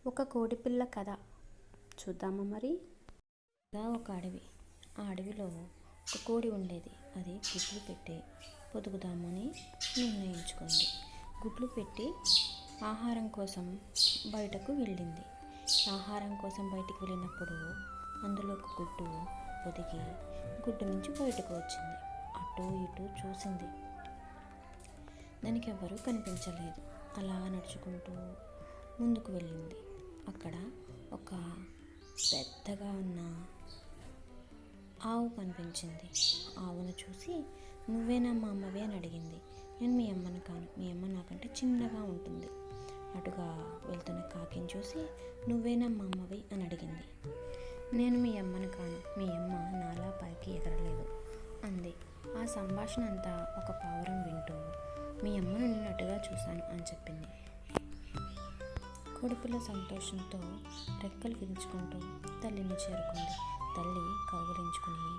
ఒక కోడిపిల్ల కథ చూద్దామా మరి. ఒక అడవి. ఆ అడవిలో ఒక కోడి ఉండేది. అది గుడ్లు పెట్టి పొదుగుదామని నిర్ణయించుకుంది. గుడ్లు పెట్టి ఆహారం కోసం బయటకు వెళ్ళింది. ఆహారం కోసం బయటికి వెళ్ళినప్పుడు అందులో ఒక గుడ్డు పొదిగి గుడ్డు నుంచి బయటకు వచ్చింది. అటు ఇటు చూసింది. దానికి ఎవరూ కనిపించలేదు. అలా నడుచుకుంటూ ముందుకు వెళ్ళింది. అక్కడ ఒక పెద్దగా ఉన్న ఆవు కనిపించింది. ఆవును చూసి, నువ్వేనా మా అమ్మవి అని అడిగింది. నేను మీ అమ్మను కాను, మీ అమ్మ నాకంటే చిన్నగా ఉంటుంది. అటుగా వెళ్తున్న కాకిని చూసి, నువ్వేనా మా అమ్మవి అని అడిగింది. నేను మీ అమ్మను కాను, మీ అమ్మ నాలా పైకి ఎగరలేదు అంది. ఆ సంభాషణ అంతా ఒక పావురం వింటూ, మీ అమ్మను నేను అటుగా చూశాను అని చెప్పింది. కోడిపిల్ల సంతోషంతో రెక్కలు విరుచుకుంటూ తల్లిని చేరుకుంది. తల్లి కౌగిలించుకుని